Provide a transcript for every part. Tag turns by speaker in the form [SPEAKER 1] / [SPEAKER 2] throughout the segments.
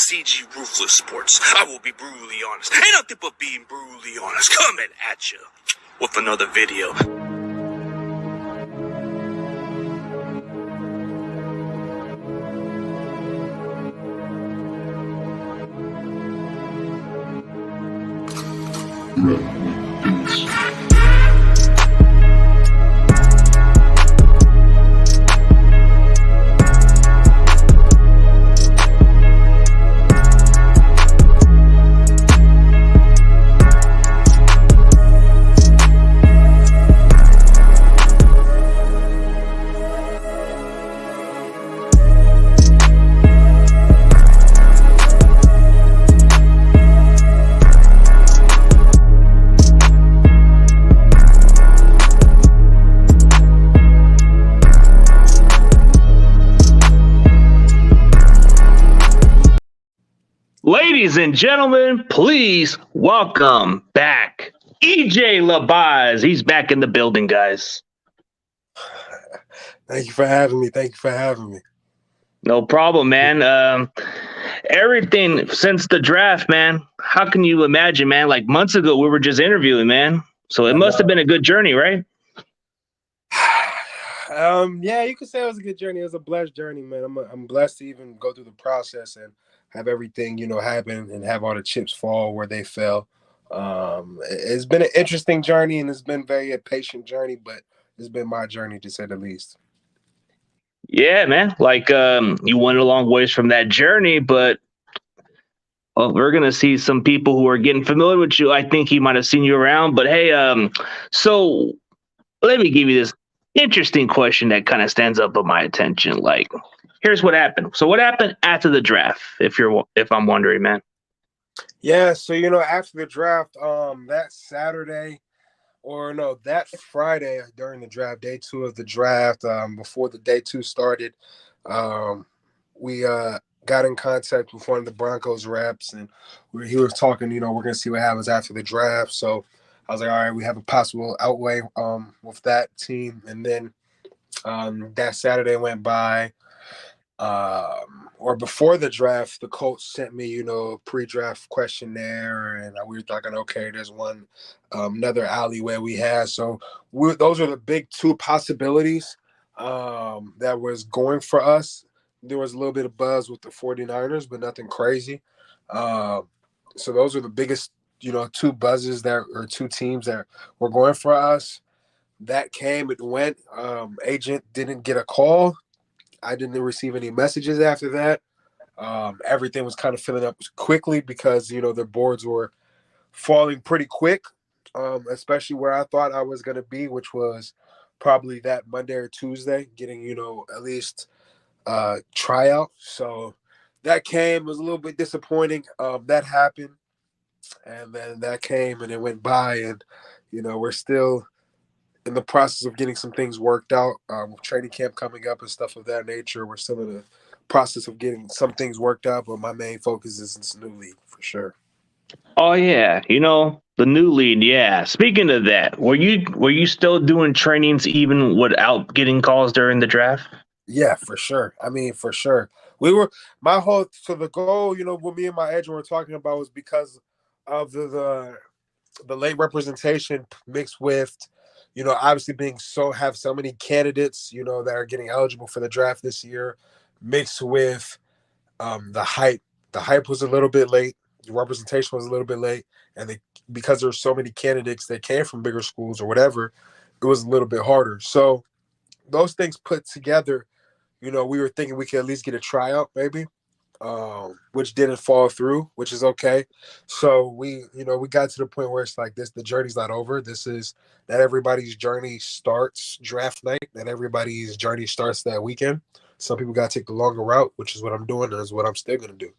[SPEAKER 1] CG Ruthless Sports. I will be brutally honest. Ain't nothing but being brutally honest. Coming at you with another video. Ladies and gentlemen, please welcome back EJ Labaze. He's back in the building, guys.
[SPEAKER 2] Thank you for having me.
[SPEAKER 1] No problem, man. Everything since the draft, man. How can you imagine, man? Like months ago, we were just interviewing, man. So it must have been a good journey, right?
[SPEAKER 2] Yeah, you could say it was a good journey. It was a blessed journey, man. I'm blessed to even go through the process and have everything, happen and have all the chips fall where they fell. It's been an interesting journey and it's been a patient journey, but it's been my journey to say the least.
[SPEAKER 1] Yeah, man. Like you went a long ways from that journey, but we're gonna see some people who are getting familiar with you. I think he might have seen you around, but hey, so let me give you this interesting question that kind of stands up with my attention. Like, here's what happened. So what happened after the draft, if I'm wondering, man?
[SPEAKER 2] Yeah, so after the draft, that Friday during the draft, day 2 of the draft, before the day 2 started, we got in contact with one of the Broncos reps, and he was talking, we're going to see what happens after the draft. So I was like, all right, we have a possible outlay with that team. And then that Saturday went by, or before the draft, the coach sent me, a pre-draft questionnaire, and we were thinking, okay, there's another alleyway we had. So those are the big 2 possibilities that was going for us. There was a little bit of buzz with the 49ers, but nothing crazy. So those are the biggest, 2 buzzes or 2 teams that were going for us. That came, it went. Agent didn't get a call. I didn't receive any messages after that. Everything was kind of filling up quickly because, the boards were falling pretty quick, especially where I thought I was going to be, which was probably that Monday or Tuesday, getting, at least tryout. So that came, was a little bit disappointing. That happened. And then that came and it went by, and, we're still in the process of getting some things worked out, with training camp coming up and stuff of that nature. We're still in the process of getting some things worked out, but my main focus is this new league for sure.
[SPEAKER 1] Oh yeah, the new league. Yeah. Speaking of that, were you still doing trainings even without getting calls during the draft?
[SPEAKER 2] Yeah, for sure. I mean, for sure. The goal, what me and my agent were talking about was because of the late representation mixed with, obviously have so many candidates, that are getting eligible for the draft this year, mixed with the hype. The hype was a little bit late. The representation was a little bit late. And because there's so many candidates that came from bigger schools or whatever, it was a little bit harder. So those things put together, we were thinking we could at least get a tryout maybe, which didn't fall through, which is okay. So we got to the point where it's like this, the journey's not over. This is not everybody's journey starts draft night, and everybody's journey starts that weekend. Some people got to take the longer route, which is what I'm doing, and is what I'm still going to do.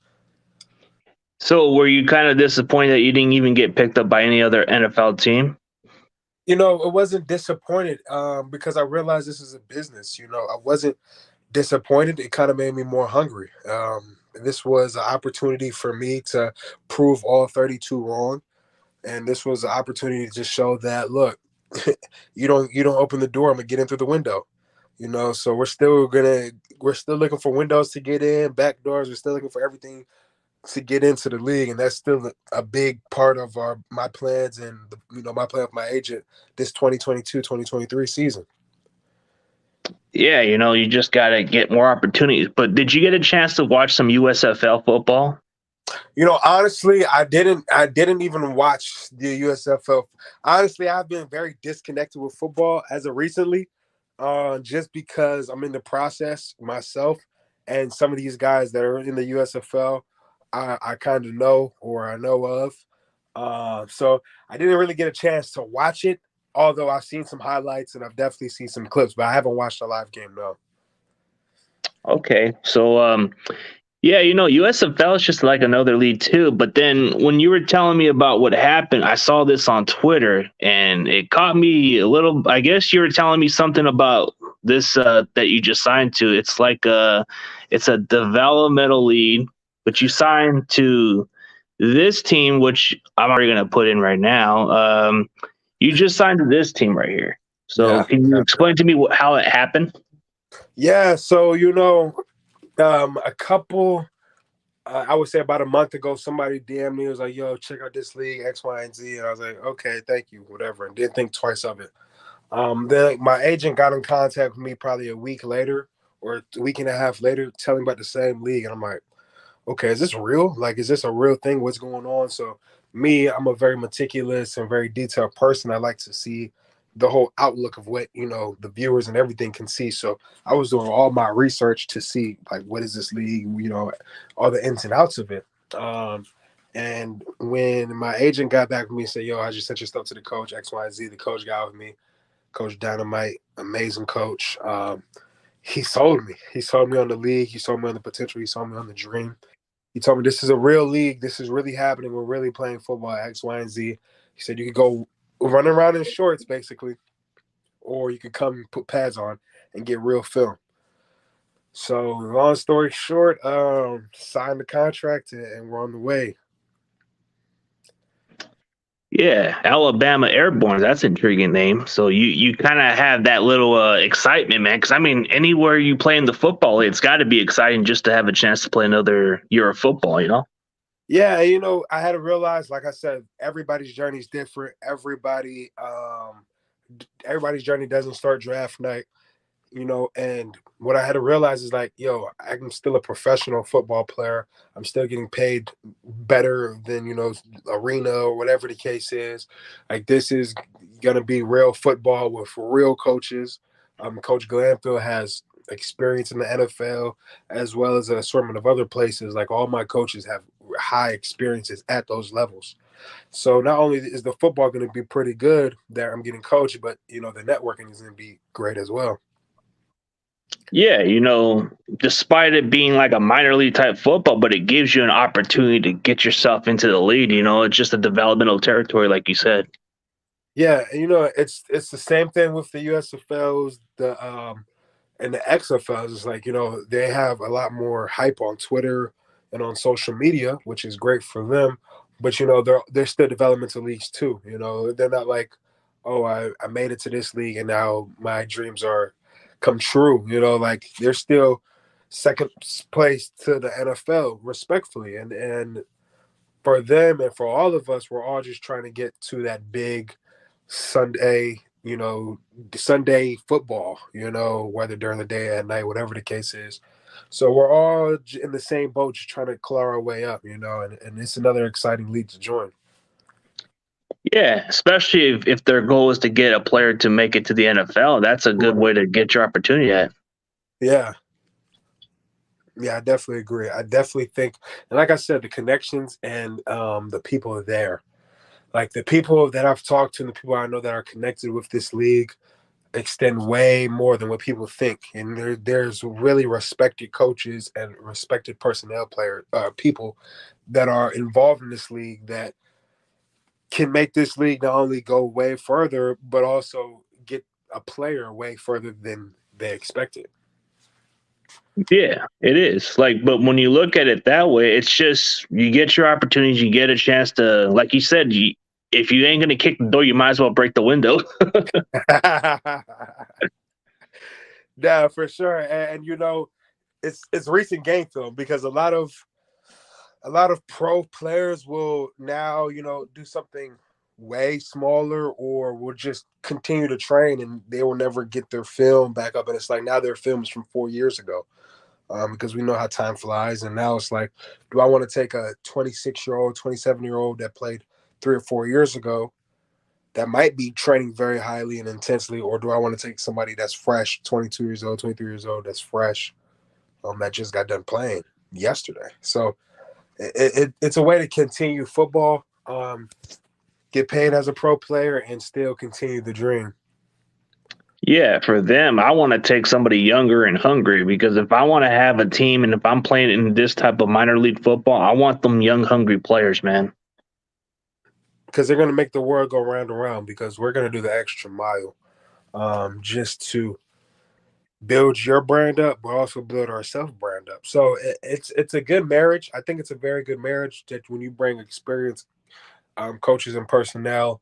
[SPEAKER 1] So were you kind of disappointed that you didn't even get picked up by any other NFL team?
[SPEAKER 2] It wasn't disappointed because I realized this is a business. I wasn't disappointed. It kind of made me more hungry. This was an opportunity for me to prove all 32 wrong. And this was an opportunity to just show that, look, you don't open the door, I'm gonna get in through the window. So we're still looking for windows to get in, back doors. We're still looking for everything to get into the league, and that's still a big part of my plans and my plan with my agent this 2022-2023 season.
[SPEAKER 1] Yeah, you just got to get more opportunities. But did you get a chance to watch some USFL football?
[SPEAKER 2] Honestly, I didn't even watch the USFL. Honestly, I've been very disconnected with football as of recently, just because I'm in the process myself, and some of these guys that are in the USFL, I kind of know or I know of. So I didn't really get a chance to watch it, although I've seen some highlights and I've definitely seen some clips, but I haven't watched a live game, no.
[SPEAKER 1] Okay. So, yeah, USFL is just like another league too. But then when you were telling me about what happened, I saw this on Twitter and it caught me a little. I guess you were telling me something about this that you just signed to. It's a developmental league, but you signed to this team, which I'm already going to put in right now. You just signed to this team right here. So
[SPEAKER 2] Yeah.
[SPEAKER 1] can you explain to me how it happened?
[SPEAKER 2] Yeah. So, a couple, I would say about a month ago, somebody DM'd me, was like, yo, check out this league, X, Y, and Z. And I was like, okay, thank you, whatever. And didn't think twice of it. Then my agent got in contact with me probably a week later or a week and a half later, telling me about the same league. And I'm like, okay, is this real? Like, is this a real thing? What's going on? So me, I'm a very meticulous and very detailed person. I like to see the whole outlook of what, the viewers and everything can see. So I was doing all my research to see like what is this league, all the ins and outs of it. And when my agent got back with me and said, yo, I just sent your stuff to the coach, X, Y, and Z, the coach got with me, Coach Dynamite, amazing coach. He sold me. He sold me on the league. He sold me on the potential. He sold me on the dream. He told me this is a real league. This is really happening. We're really playing football, X, Y, and Z. He said you could go run around in shorts, basically, or you could come and put pads on and get real film. So, long story short, signed the contract and we're on the way.
[SPEAKER 1] Yeah, Alabama AirBorne. That's an intriguing name. So you kind of have that little excitement, man. Because I mean, anywhere you play in the football, it's got to be exciting just to have a chance to play another year of football.
[SPEAKER 2] Yeah, I had to realize, like I said, everybody's journey is different. Everybody's journey doesn't start draft night. And what I had to realize is like, yo, I'm still a professional football player. I'm still getting paid better than, arena or whatever the case is. Like, this is going to be real football with real coaches. Coach Glanville has experience in the NFL as well as an assortment of other places. Like, all my coaches have high experiences at those levels. So not only is the football going to be pretty good that I'm getting coached, but, the networking is going to be great as well.
[SPEAKER 1] Yeah, despite it being like a minor league type football, but it gives you an opportunity to get yourself into the league. It's just a developmental territory, like you said.
[SPEAKER 2] Yeah, and it's the same thing with the USFLs, and the XFLs. It's like, they have a lot more hype on Twitter and on social media, which is great for them. But they're still developmental leagues too. They're not like, oh, I made it to this league and now my dreams are come true. Like, they're still second place to the NFL, respectfully. And for them and for all of us, we're all just trying to get to that big Sunday, Sunday football, whether during the day, at night, whatever the case is. So we're all in the same boat, just trying to claw our way up, and it's another exciting league to join.
[SPEAKER 1] Yeah, especially if their goal is to get a player to make it to the NFL. That's a good way to get your opportunity at.
[SPEAKER 2] Yeah. Yeah, I definitely agree. I definitely think, and like I said, the connections and the people there, like the people that I've talked to and the people I know that are connected with this league extend way more than what people think. And there's really respected coaches and respected personnel people that are involved in this league that can make this league not only go way further, but also get a player way further than they expected.
[SPEAKER 1] Yeah, it is. Like, but when you look at it that way, it's just you get your opportunities, you get a chance to, like you said, if you ain't gonna kick the door, you might as well break the window.
[SPEAKER 2] Yeah, for sure. And it's recent game film because a lot of pro players will now, do something way smaller or will just continue to train and they will never get their film back up. And it's like now their film is from 4 years ago because we know how time flies. And now it's like, do I want to take a 26-year-old, 27-year-old that played 3 or 4 years ago that might be training very highly and intensely, or do I want to take somebody that's fresh, 22 years old, 23 years old, that's fresh, that just got done playing yesterday? So it's a way to continue football, get paid as a pro player, and still continue the dream.
[SPEAKER 1] Yeah, for them, I want to take somebody younger and hungry because if I want to have a team and if I'm playing in this type of minor league football, I want them young, hungry players, man.
[SPEAKER 2] Because they're going to make the world go round and round because we're going to do the extra mile just to build your brand up, but also build ourselves brand up. So it's a good marriage. I think it's a very good marriage that when you bring experienced coaches and personnel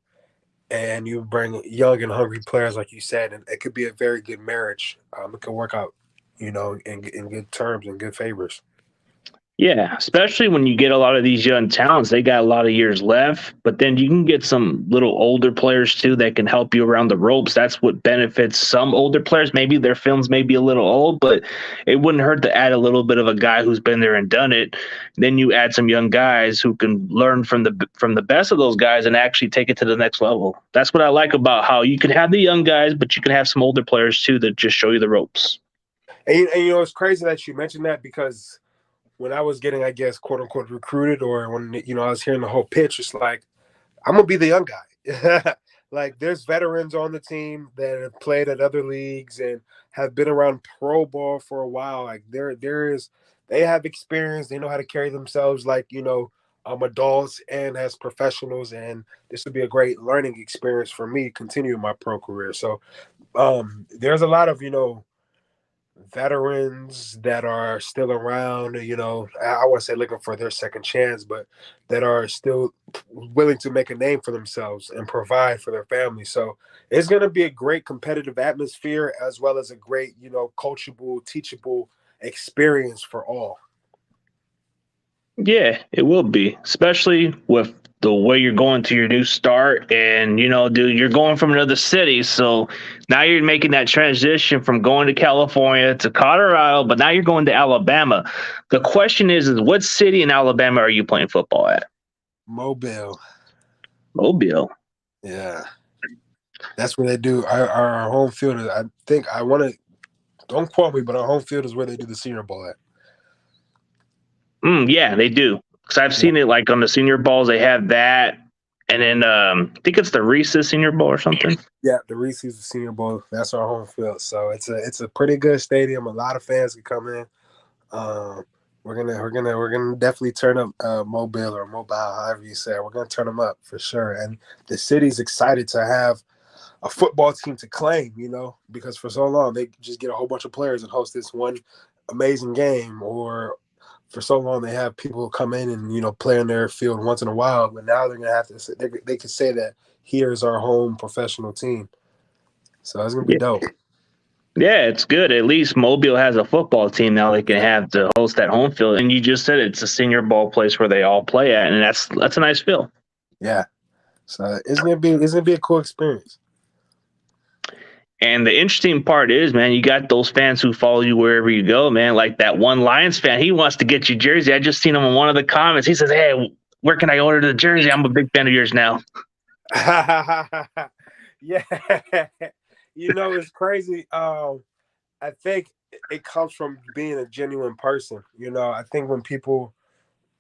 [SPEAKER 2] and you bring young and hungry players, like you said, and it could be a very good marriage. It could work out, in good terms and good favors.
[SPEAKER 1] Yeah, especially when you get a lot of these young talents, they got a lot of years left, but then you can get some little older players too that can help you around the ropes. That's what benefits some older players. Maybe their films may be a little old, but it wouldn't hurt to add a little bit of a guy who's been there and done it. Then you add some young guys who can learn from the best of those guys and actually take it to the next level. That's what I like about how you can have the young guys, but you can have some older players too that just show you the ropes.
[SPEAKER 2] And it's crazy that you mentioned that because when I was getting, I guess, quote unquote, recruited, or when I was hearing the whole pitch, it's like I'm gonna be the young guy. Like there's veterans on the team that have played at other leagues and have been around pro ball for a while. Like they have experience. They know how to carry themselves like adults and as professionals. And this would be a great learning experience for me continuing my pro career. So there's a lot of veterans that are still around, I want to say looking for their second chance, but that are still willing to make a name for themselves and provide for their family. So it's going to be a great competitive atmosphere as well as a great, coachable, teachable experience for all.
[SPEAKER 1] Yeah, it will be, especially with the way you're going to your new start. And, dude, you're going from another city. So now you're making that transition from going to California to Colorado, but now you're going to Alabama. The question is what city in Alabama are you playing football at?
[SPEAKER 2] Mobile.
[SPEAKER 1] Mobile.
[SPEAKER 2] Yeah. That's where they do our home field. I think I want to, don't quote me, but our home field is where they do the Senior Bowl at.
[SPEAKER 1] Yeah, they do. Because I've seen it like on the Senior Balls, they have that. And then I think it's the Reese's Senior Bowl or something.
[SPEAKER 2] Yeah, the Reese's Senior Bowl. That's our home field. So it's a pretty good stadium. A lot of fans can come in. We're gonna definitely turn up Mobile or Mobile, however you say it. We're gonna turn them up for sure. And the city's excited to have a football team to claim, because for so long they just get a whole bunch of players and host this one amazing game, or for so long they have people come in and play on their field once in a while. But now they're gonna have to say, they can say that here's our home professional team. So it's gonna be
[SPEAKER 1] Yeah.
[SPEAKER 2] dope.
[SPEAKER 1] Yeah, it's good. At least Mobile has a football team now they can have to host that home field. And you just said it's a Senior Bowl place where they all play at, and that's a nice feel.
[SPEAKER 2] Yeah. So it's gonna be a cool experience.
[SPEAKER 1] And the interesting part is, man, you got those fans who follow you wherever you go, man. Like that one Lions fan, he wants to get you jersey. I just seen him in one of the comments. He says, "Hey, where can I order the jersey? I'm a big fan of yours now."
[SPEAKER 2] Yeah. It's crazy. I think it comes from being a genuine person. I think when people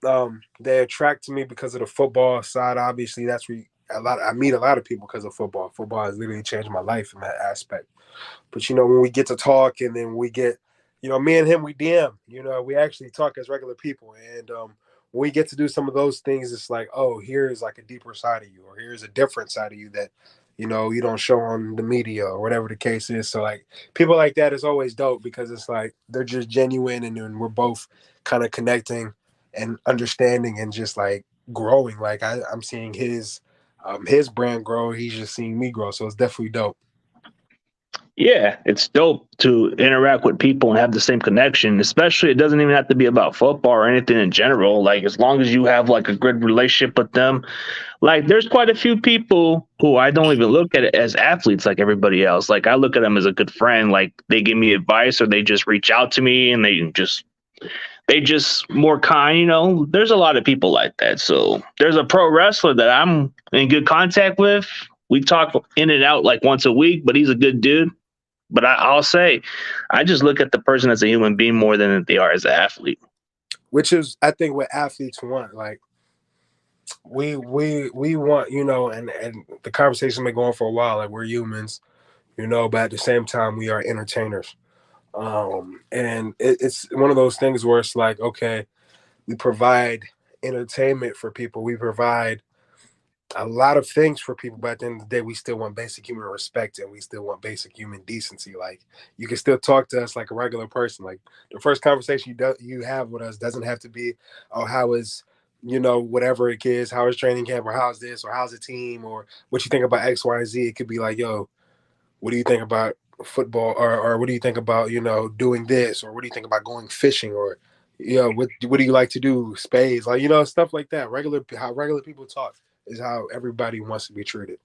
[SPEAKER 2] they attract to me because of the football side, obviously that's where I meet a lot of people because of football. Football has literally changed my life in that aspect. But when we get to talk and then we get, me and him, we DM, we actually talk as regular people. And when we get to do some of those things, it's like, oh, here's like a deeper side of you, or here's a different side of you that, you don't show on the media or whatever the case is. So like people like that is always dope because it's like they're just genuine and we're both kind of connecting and understanding and just like growing. Like I'm seeing his brand grow. He's just seeing me grow. So it's definitely dope.
[SPEAKER 1] Yeah, it's dope to interact with people and have the same connection. Especially, it doesn't even have to be about football or anything in general. Like as long as you have like a good relationship with them. Like there's quite a few people who I don't even look at it as athletes like everybody else. Like I look at them as a good friend. Like they give me advice or they just reach out to me and they just more kind. There's a lot of people like that. So there's a pro wrestler that I'm in good contact with. We talk in and out like once a week, but he's a good dude. But I'll say, I just look at the person as a human being more than they are as an athlete.
[SPEAKER 2] Which is, I think, what athletes want. Like we want, and the conversation's been going for a while. Like we're humans, but at the same time, we are entertainers. And it's one of those things where it's like, okay, we provide entertainment for people. We provide a lot of things for people, but at the end of the day, we still want basic human respect and we still want basic human decency. Like you can still talk to us like a regular person. Like the first conversation you have with us doesn't have to be, oh, how is whatever it is, how is training camp, or how's this, or how's the team, or what you think about X, Y, and Z. It could be like, yo, what do you think about football, or what do you think about doing this, or what do you think about going fishing, or what do you like to do, spades, like stuff like that. How regular people talk is how everybody wants to be treated.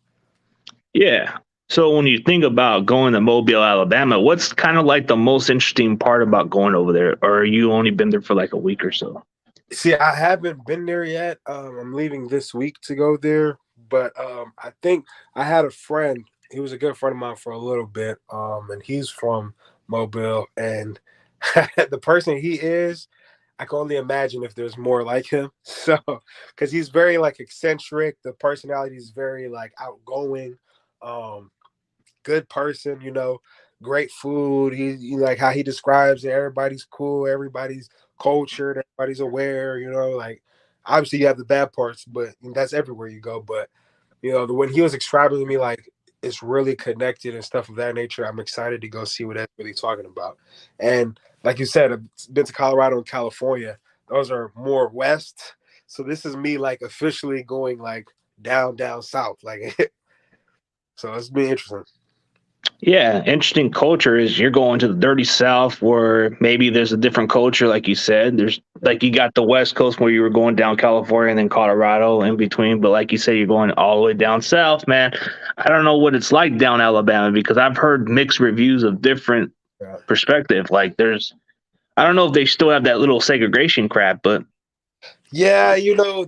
[SPEAKER 1] Yeah. So when you think about going to Mobile, Alabama, what's kind of like the most interesting part about going over there? Or you only been there for like a week or so?
[SPEAKER 2] See, I haven't been there yet. I'm leaving this week to go there, but I think I had a friend. He was a good friend of mine for a little bit, and he's from Mobile. And the person he is, I can only imagine if there's more like him. So, because he's very like eccentric, the personality is very like outgoing. Um, Good person, great food. He like how he describes it. Everybody's cool. Everybody's cultured. Everybody's aware. Like obviously you have the bad parts, but that's everywhere you go. But when he was describing to me, like it's really connected and stuff of that nature, I'm excited to go see what that's really talking about. And like you said, I've been to Colorado and California. Those are more west. So this is me like officially going like down south. Like so it's been interesting.
[SPEAKER 1] Yeah, interesting culture is you're going to the dirty South where maybe there's a different culture, like you said. There's like you got the West Coast where you were going down California and then Colorado in between. But like you said, you're going all the way down south, man. I don't know what it's like down Alabama because I've heard mixed reviews of different
[SPEAKER 2] Yeah.
[SPEAKER 1] perspective. Like I don't know if they still have that little segregation crap, but
[SPEAKER 2] Yeah,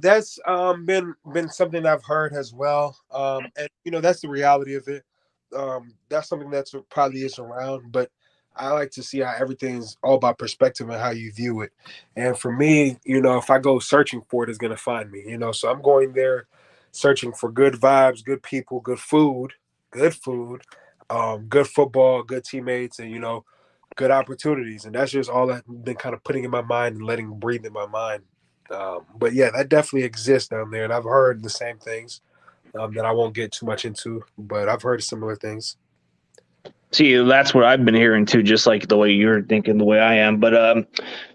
[SPEAKER 2] that's been something I've heard as well. And that's the reality of it. That's something that's probably is around, but I like to see how everything's all about perspective and how you view it. And for me, if I go searching for it, it's gonna find me. So I'm going there searching for good vibes, good people, good food, good football, good teammates, and good opportunities. And that's just all I've been kind of putting in my mind and letting breathe in my mind. But yeah, that definitely exists down there, and I've heard the same things that I won't get too much into, but I've heard similar things.
[SPEAKER 1] see, that's what I've been hearing too, just like the way you're thinking, the way I am. But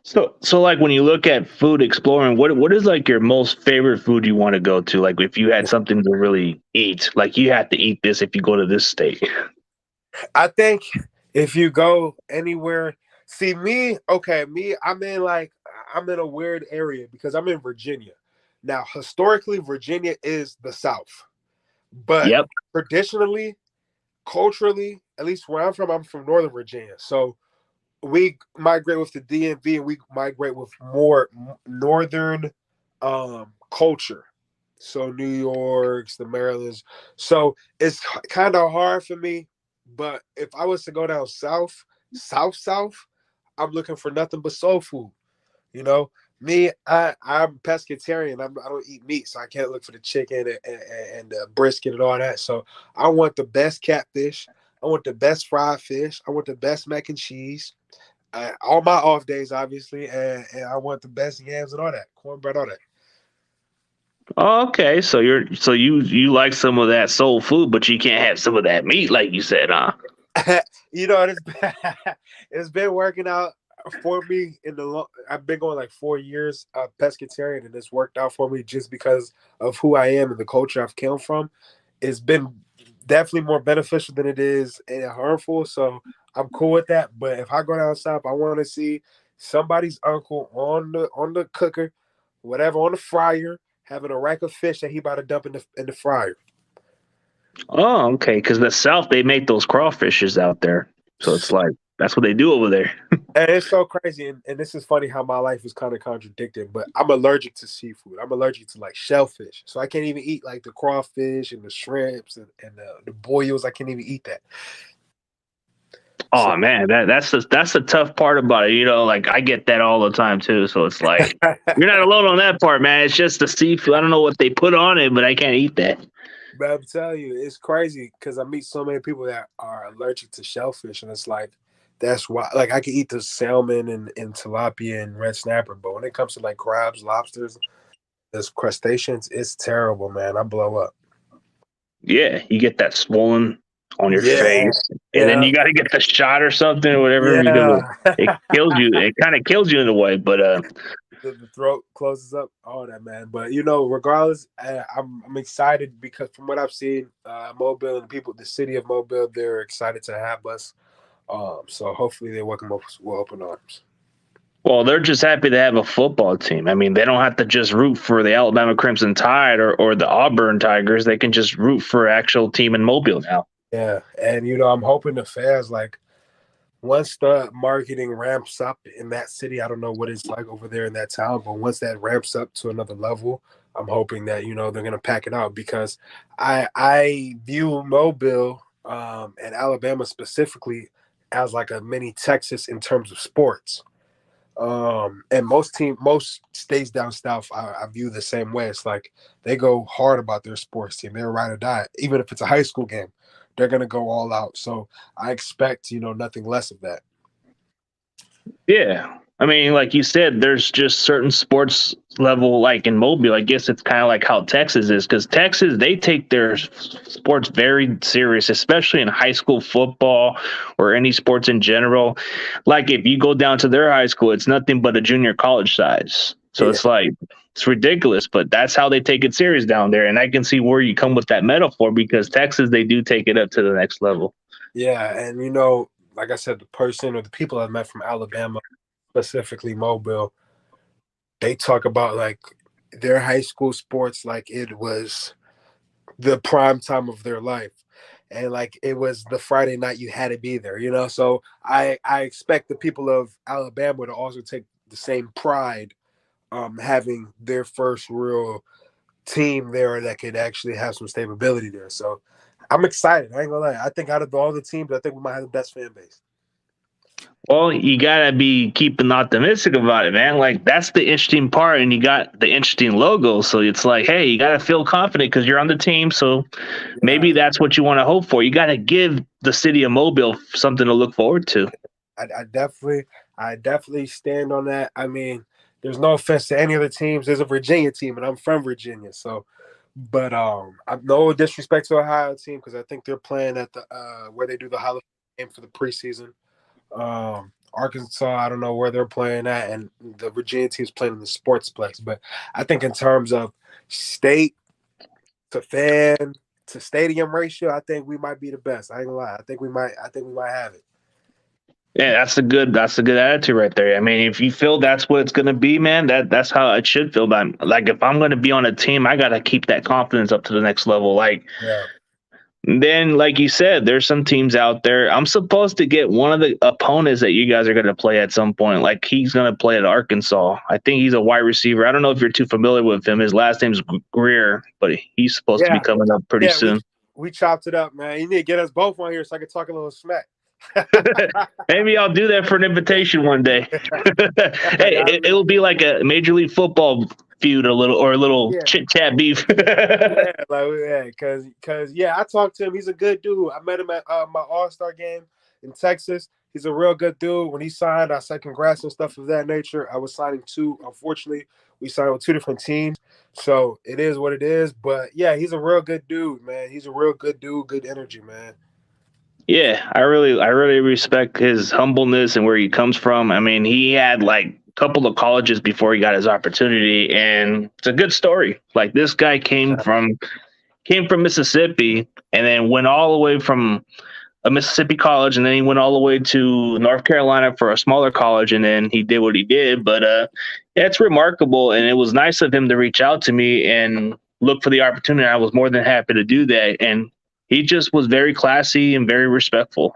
[SPEAKER 1] so like when you look at food exploring, what is like your most favorite food you want to go to? Like if you had something to really eat, like you have to eat this if you go to this state.
[SPEAKER 2] I think if you go anywhere, see me, okay, I'm in a weird area because I'm in Virginia. Now, historically, Virginia is the South, but
[SPEAKER 1] Yep.
[SPEAKER 2] traditionally, culturally, at least where I'm from Northern Virginia. So we migrate with the DMV and we migrate with more northern culture. So New York's, the Maryland's. So it's kind of hard for me. But if I was to go down south, I'm looking for nothing but soul food. You know, me, I'm pescatarian. I don't eat meat, so I can't look for the chicken and the brisket and all that. So I want the best catfish. I want the best fried fish. I want the best mac and cheese. All my off days, obviously, and I want the best yams and all that, cornbread, all
[SPEAKER 1] Okay, so you like some of that soul food, but you can't have some of that meat, like you said, huh?
[SPEAKER 2] that. It's been working out for me I've been going like 4 years pescatarian, and it's worked out for me just because of who I am and the culture I've come from. It's been definitely more beneficial than it is harmful. So I'm cool with that. But if I go down south, I want to see somebody's uncle on the cooker, whatever, on the fryer, having a rack of fish that he about to dump in the fryer.
[SPEAKER 1] Oh, okay. Because the South, they make those crawfishes out there, so it's like that's what they do over there.
[SPEAKER 2] And it's so crazy, and this is funny how my life is kind of contradicted. But I'm allergic to seafood. I'm allergic to like shellfish, so I can't even eat like the crawfish and the shrimps and the boils. I can't even eat that. So
[SPEAKER 1] Oh man, that's the tough part about it. You know, like I get that all the time too. So it's like you're not alone on that part, man. It's just the seafood. I don't know what they put on it, but I can't eat that.
[SPEAKER 2] but I'm telling you, it's crazy because I meet so many people that are allergic to shellfish, and it's like that's why. Like I can eat the salmon and tilapia and red snapper, but when it comes to like crabs, lobsters, those crustaceans, it's terrible, man. I blow up.
[SPEAKER 1] Yeah, you get that swollen on your
[SPEAKER 2] Yeah,
[SPEAKER 1] face, and then
[SPEAKER 2] yeah,
[SPEAKER 1] you got to get the shot or something or whatever because
[SPEAKER 2] yeah.
[SPEAKER 1] it kills you. It kind of kills you in a way, but
[SPEAKER 2] The throat closes up, all that, man. But regardless, I'm excited because from what I've seen, Mobile and the people, the city of Mobile, they're excited to have us. So hopefully they welcome us with open arms.
[SPEAKER 1] well, they're just happy to have a football team. I mean, they don't have to just root for the Alabama Crimson Tide or the Auburn Tigers. They can just root for an actual team in Mobile now.
[SPEAKER 2] Yeah, and I'm hoping the fans like once the marketing ramps up in that city, I don't know what it's like over there in that town, but once that ramps up to another level, I'm hoping that they're gonna pack it out because I view Mobile and Alabama specifically as like a mini Texas in terms of sports. And most states down south, I view the same way. It's like they go hard about their sports team. They're ride or die, even if it's a high school game. They're gonna go all out. So I expect nothing less of that.
[SPEAKER 1] Yeah. I mean, like you said, there's just certain sports level, like in Mobile. I guess it's kind of like how Texas is, because Texas, they take their sports very serious, especially in high school football or any sports in general. Like if you go down to their high school, it's nothing but a junior college size. So
[SPEAKER 2] Yeah,
[SPEAKER 1] it's like, it's ridiculous, but that's how they take it serious down there. And I can see where you come with that metaphor because Texas, they do take it up to the next level.
[SPEAKER 2] yeah, and like I said, the person or the people I met from Alabama, specifically Mobile, they talk about like their high school sports like it was the prime time of their life. And like it was the Friday night you had to be there, So I expect the people of Alabama to also take the same pride having their first real team there that could actually have some stability there. So I'm excited. I ain't gonna lie. I think out of all the teams, I think we might have the best fan base.
[SPEAKER 1] Well, you gotta be keeping optimistic about it, man. Like that's the interesting part, and you got the interesting logo. So it's like, hey, you gotta feel confident because you're on the team. So
[SPEAKER 2] Yeah,
[SPEAKER 1] maybe that's what you want to hope for. You gotta give the city of Mobile something to look forward to.
[SPEAKER 2] I definitely stand on that. I mean, there's no offense to any other teams. There's a Virginia team, and I'm from Virginia, so. But I'm no disrespect to Ohio team because I think they're playing at the where they do the Hall of Fame game for the preseason. Arkansas, I don't know where they're playing at, and the Virginia team's playing in the sportsplex. But I think in terms of state to fan to stadium ratio, I think we might be the best. I ain't gonna lie. I think we might have it.
[SPEAKER 1] Yeah, that's a good attitude right there. I mean, if you feel that's what it's gonna be, man, that's how it should feel. But like, if I'm gonna be on a team, I gotta keep that confidence up to the next level. Like,
[SPEAKER 2] Yeah.
[SPEAKER 1] then, like you said, there's some teams out there. I'm supposed to get one of the opponents that you guys are going to play at some point. Like he's going to play at Arkansas. I think he's a wide receiver. I don't know if you're too familiar with him. His last name's Greer, but he's supposed to be
[SPEAKER 2] Yeah.
[SPEAKER 1] coming up pretty
[SPEAKER 2] Yeah. We
[SPEAKER 1] soon.
[SPEAKER 2] we chopped it up, man. You need to get us both on here so I can talk a little smack.
[SPEAKER 1] Maybe I'll do that for an invitation one day. Hey, it'll be like a Major League Football feud, a little
[SPEAKER 2] Yeah.
[SPEAKER 1] chit chat beef.
[SPEAKER 2] Yeah, like yeah, cause yeah, I talked to him. He's a good dude. I met him at my All-Star game in Texas. He's a real good dude. When he signed, I said congrats and stuff of that nature. I was signing two. Unfortunately, we signed with two different teams, so it is what it is. But yeah, he's a real good dude, man. He's a real good dude, good energy, man.
[SPEAKER 1] Yeah, I really respect his humbleness and where he comes from. I mean, he had like a couple of colleges before he got his opportunity, and it's a good story. Like this guy came from Mississippi, and then went all the way from a Mississippi college, and then he went all the way to North Carolina for a smaller college, and then he did what he did. But yeah, it's remarkable, and it was nice of him to reach out to me and look for the opportunity. I was more than happy to do that, and he just was very classy and very respectful.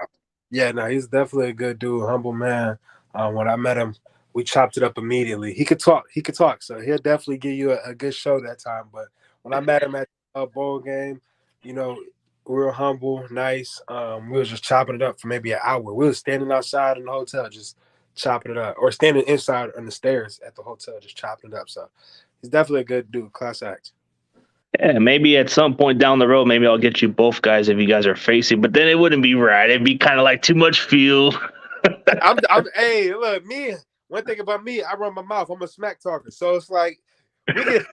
[SPEAKER 2] Yeah, no, he's definitely a good dude, humble man. When I met him, we chopped it up immediately. He could talk. He could talk. So he'll definitely give you a good show that time. But when I met him at a bowl game, you know, real humble, nice. We was just chopping it up for maybe an hour. We was standing outside in the hotel, just chopping it up, or standing inside on the stairs at the hotel, just chopping it up. So he's definitely a good dude, class act.
[SPEAKER 1] Yeah, maybe at some point down the road, maybe I'll get you both guys if you guys are facing, but then it wouldn't be right. It'd be kind of like too much fuel.
[SPEAKER 2] Hey, look, me. One thing about me, I run my mouth. I'm a smack talker, so it's like we can.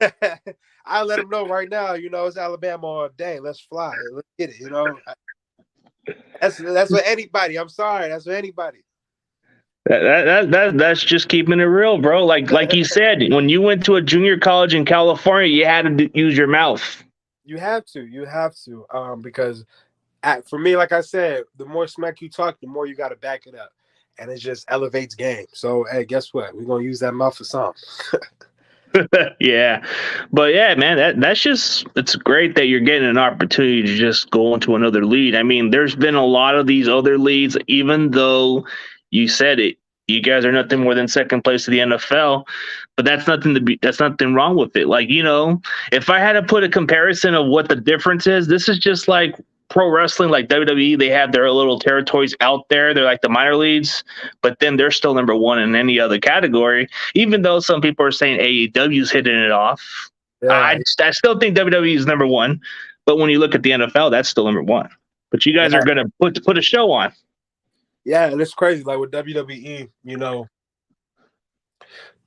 [SPEAKER 2] I let them know right now. You know, it's Alabama all day. Let's fly. Let's get it. You know, that's for anybody. I'm sorry, that's for anybody.
[SPEAKER 1] That's just keeping it real, bro. Like you said, when you went to a junior college in California, you had to use your mouth.
[SPEAKER 2] You have to, because for me, like I said, the more smack you talk, the more you got to back it up, and it just elevates game. So, hey, guess what? We're gonna use that mouth for some.
[SPEAKER 1] Yeah, but yeah, man, that's just it's great that you're getting an opportunity to just go into another lead. I mean, there's been a lot of these other leads, even though you said it, you guys are nothing more than second place to the NFL, but that's nothing wrong with it. Like, if I had to put a comparison of what the difference is, this is just like pro wrestling, like WWE. They have their little territories out there. They're like the minor leagues, but then they're still number one in any other category, even though some people are saying AEW's hitting it off.
[SPEAKER 2] Yeah,
[SPEAKER 1] I still think WWE is number one, but when you look at the NFL, that's still number one. But you guys
[SPEAKER 2] yeah,
[SPEAKER 1] are going to put a show on.
[SPEAKER 2] yeah, and it's crazy. Like with WWE,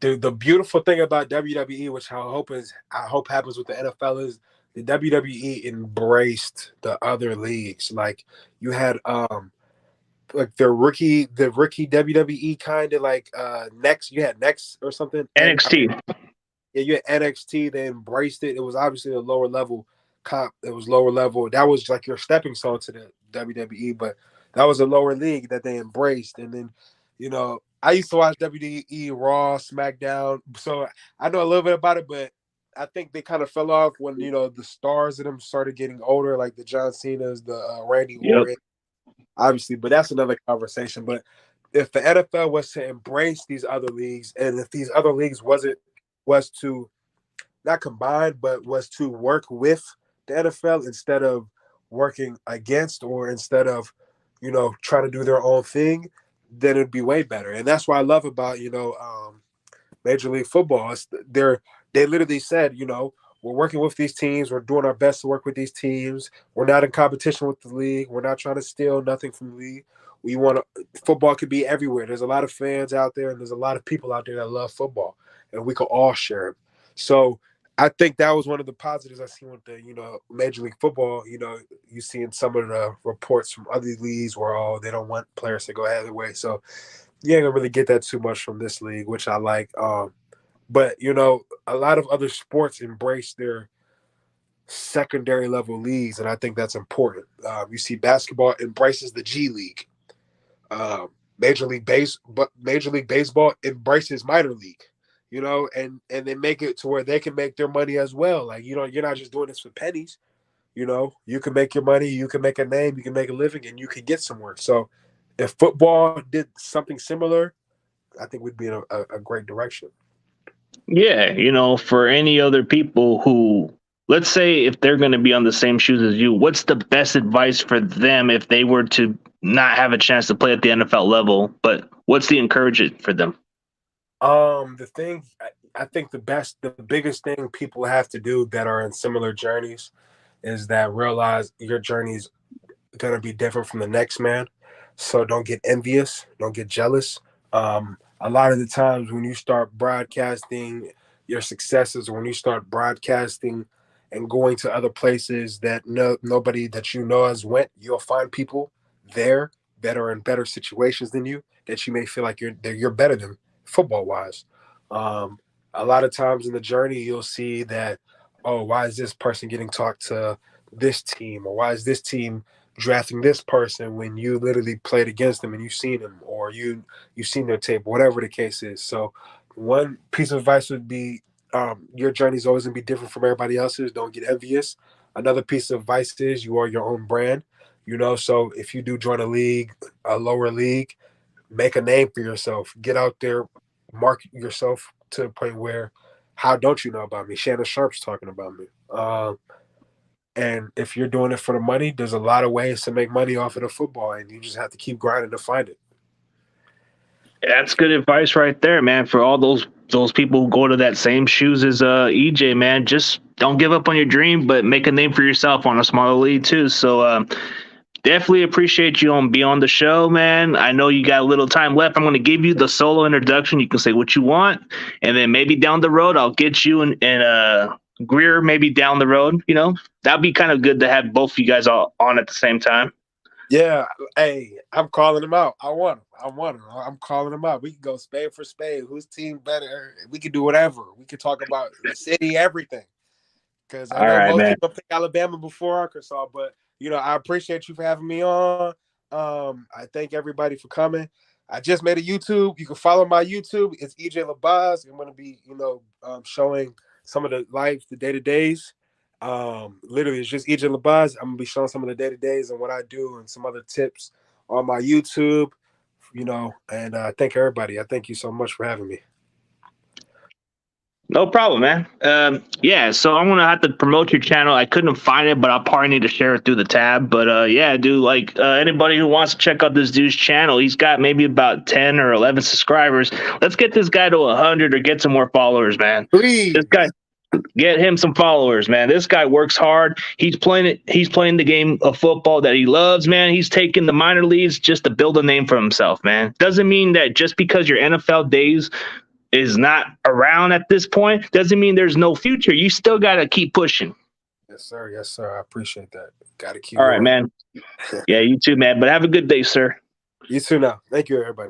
[SPEAKER 2] the beautiful thing about WWE, which I hope happens with the NFL, is the WWE embraced the other leagues. Like you had like the rookie WWE kind of like next you had next or something. And
[SPEAKER 1] NXT.
[SPEAKER 2] yeah, you had NXT, they embraced it. It was obviously a lower level comp. It was lower level. That was like your stepping stone to the WWE, but that was a lower league that they embraced. And then, I used to watch WWE, Raw, SmackDown, so I know a little bit about it, but I think they kind of fell off when the stars of them started getting older, like the John Cena's, the Randy
[SPEAKER 1] Yep.
[SPEAKER 2] Orton, obviously. But that's another conversation. But if the NFL was to embrace these other leagues, and if these other leagues was to not combine, but was to work with the NFL instead of working against, or instead of, trying to do their own thing, then it'd be way better. And that's what I love about, Major League Football. They literally said, we're working with these teams. We're doing our best to work with these teams. We're not in competition with the league. We're not trying to steal nothing from the league. We want to, football could be everywhere. There's a lot of fans out there, and there's a lot of people out there that love football, and we could all share it. So I think that was one of the positives I seen with the, Major League Football. You see in some of the reports from other leagues where, they don't want players to go either way. So you ain't gonna really get that too much from this league, which I like. But a lot of other sports embrace their secondary level leagues, and I think that's important. You see, basketball embraces the G League. Major League Baseball embraces minor league. And they make it to where they can make their money as well. Like you're not just doing this for pennies. You can make your money, you can make a name, you can make a living, and you can get somewhere. So, if football did something similar, I think we'd be in a great direction.
[SPEAKER 1] Yeah, for any other people who, let's say, if they're going to be on the same shoes as you, what's the best advice for them if they were to not have a chance to play at the NFL level? But what's the encouragement for them?
[SPEAKER 2] I think the biggest thing people have to do that are in similar journeys is that realize your journey's gonna be different from the next man. So don't get envious, don't get jealous. A lot of the times when you start broadcasting your successes, or when you start broadcasting and going to other places that nobody that has went, you'll find people there that are in better situations than you, that you may feel like you're better than football wise. A lot of times in the journey, you'll see that, oh, why is this person getting talked to this team, or why is this team drafting this person when you literally played against them and you've seen them, or you've seen their tape, whatever the case is. So one piece of advice would be, your journey is always going to be different from everybody else's. Don't get envious. Another piece of advice is you are your own brand. So if you do join a league, a lower league, make a name for yourself. Get out there, market yourself to the point where, how don't you know about me? Shannon Sharp's talking about me. And if you're doing it for the money, there's a lot of ways to make money off of the football, and you just have to keep grinding to find it.
[SPEAKER 1] That's good advice right there, man. For all those people who go to that same shoes as EJ, man, just don't give up on your dream, but make a name for yourself on a smaller league too. So definitely appreciate you on be on the show, man. I know you got a little time left. I'm going to give you the solo introduction. You can say what you want, and then maybe down the road I'll get you and Greer maybe down the road. That'd be kind of good to have both of you guys all on at the same time.
[SPEAKER 2] Yeah, hey, I'm calling him out. I want him. I'm calling him out. We can go spade for spade. Whose team better? We can do whatever. We can talk about the city, everything. Because I know most people pick Alabama before Arkansas, but I appreciate you for having me on. I thank everybody for coming. I just made a YouTube. You can follow my YouTube. It's EJ Labaze. I'm going to be, showing some of the day-to-days. Literally, it's just EJ Labaze. I'm going to be showing some of the day-to-days and what I do and some other tips on my YouTube, and I thank everybody. I thank you so much for having me.
[SPEAKER 1] No problem, man. So I'm gonna have to promote your channel. I couldn't find it, but I'll probably need to share it through the tab. But dude, anybody who wants to check out this dude's channel, he's got maybe about 10 or 11 subscribers. Let's get this guy to 100 or get some more followers, man.
[SPEAKER 2] Please.
[SPEAKER 1] This guy, get him some followers, man. This guy works hard. He's playing the game of football that he loves, man. He's taking the minor leagues just to build a name for himself, man. Doesn't mean that just because your NFL days is not around at this point doesn't mean there's no future. You still got to keep pushing.
[SPEAKER 2] Yes, sir. I appreciate that. Got to keep
[SPEAKER 1] all right, man. Yeah, you too, man. But have a good day, sir.
[SPEAKER 2] You too now. Thank you, everybody.